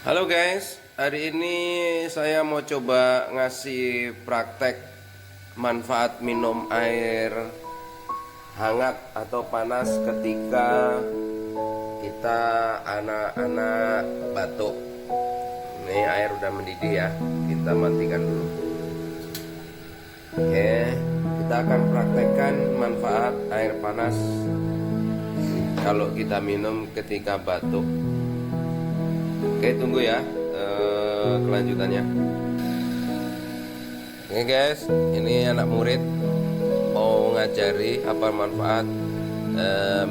Halo guys, hari ini saya mau coba ngasih praktek manfaat minum air hangat atau panas ketika kita anak-anak batuk. Ini air udah mendidih ya, kita matikan dulu. Oke, kita akan praktekkan manfaat air panas kalau kita minum ketika batuk. Oke, tunggu ya kelanjutannya. Oke guys, ini anak murid mau ngajari apa manfaat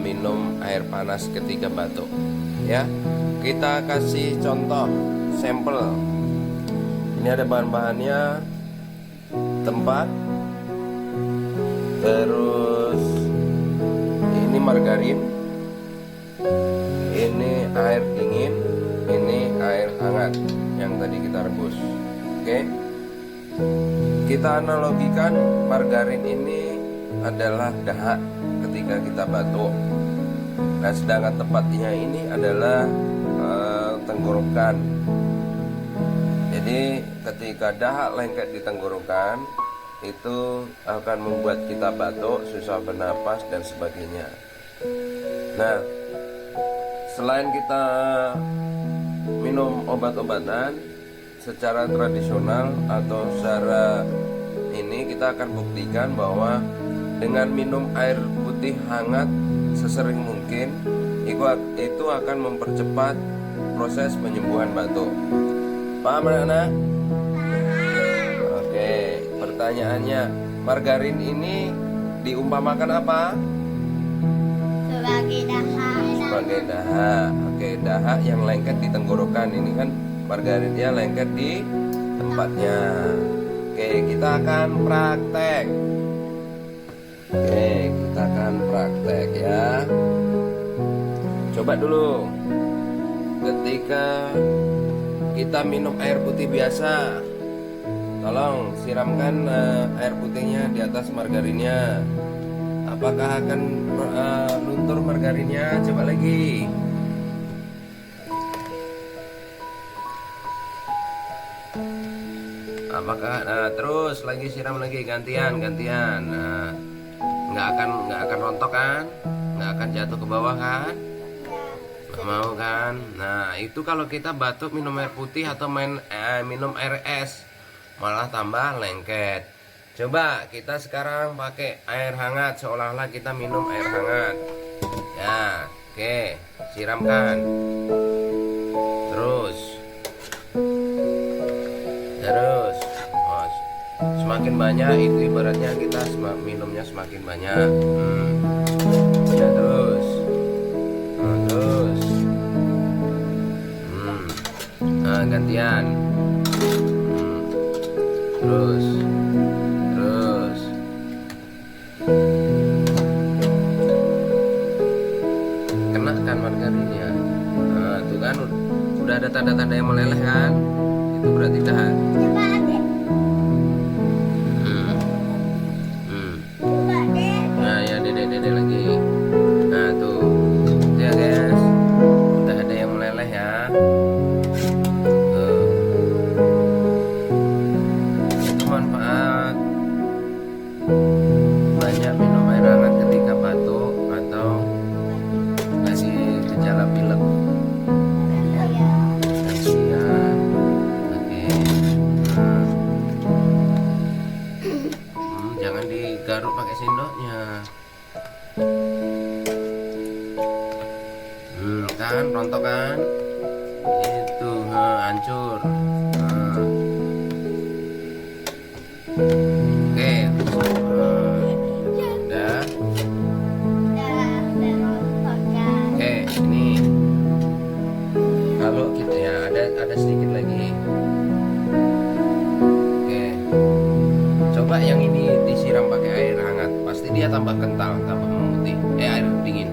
minum air panas ketika batuk. Ya, kita kasih contoh sampel. Ini ada bahan-bahannya: tempat, terus ini margarin, ini air dingin, ini air hangat yang tadi kita rebus. Oke, kita analogikan margarin ini adalah dahak ketika kita batuk. Nah, sedangkan tempatnya ini adalah tenggorokan. Jadi ketika dahak lengket di tenggorokan, itu akan membuat kita batuk, susah bernapas dan sebagainya. Nah, selain kita minum obat-obatan secara tradisional atau secara ini, kita akan buktikan bahwa dengan minum air putih hangat sesering mungkin itu akan mempercepat proses penyembuhan batuk. Paham anak-anak? Oke, pertanyaannya, margarin ini diumpamakan apa? Sebagai dahak. Sebagai dahak. Oke, dahak yang lengket di tenggorokan. Ini kan margarinnya lengket di tempatnya. Oke, kita akan praktek. Oke, kita akan praktek ya. Coba dulu, ketika kita minum air putih biasa, tolong siramkan air putihnya di atas margarinnya. Apakah akan luntur margarinnya? Coba lagi. Apakah terus lagi siram lagi, gantian. Nah, nggak akan rontok kan? Nggak akan jatuh ke bawah kan? Nggak mau kan? Nah, itu kalau kita batuk minum air putih atau minum air es, malah tambah lengket. Coba kita sekarang pakai air hangat, seolah-olah kita minum air hangat. Ya, oke, siramkan. Terus. Oh, semakin banyak itu ibaratnya kita minumnya semakin banyak. Ya, terus. Nah, gantian. Terus. Kena kan margarinnya. Nah, tuh kan udah ada tanda-tanda yang meleleh kan? Itu berarti dahak. Coba deh. Coba deh. Nah, ya dede lagi. Nah, tuh. Ya guys, udah ada yang meleleh ya. Tuh. Itu manfaat banyak minum air hangat ketika batuk atau masih gejala pilek. Lansia. Oke. Jangan digaruk pakai sendoknya. Kan rontok kan? Itu hancur. Oke. Udah. Oke, ini kalau kita ya ada sedikit lagi. Oke. Coba yang ini disiram pakai air hangat, pasti dia tambah kental, tambah memutih. Air dingin.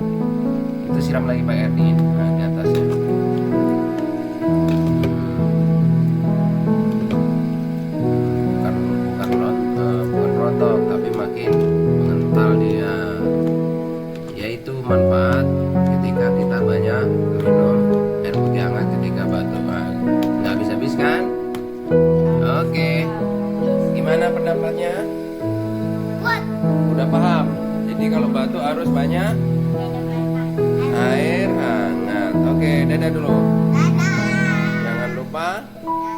Itu siram lagi pakai air dingin. Nah, di atasnya. Bukan rontok, tapi makin mengental dia. Yaitu manfaat ketika kita banyak minum air putih hangat ketika batuk. pendapatnya? Buat. Udah paham? Jadi kalau batu harus banyak air hangat. Oke, dadah dulu. Dadah. Jangan lupa Jangan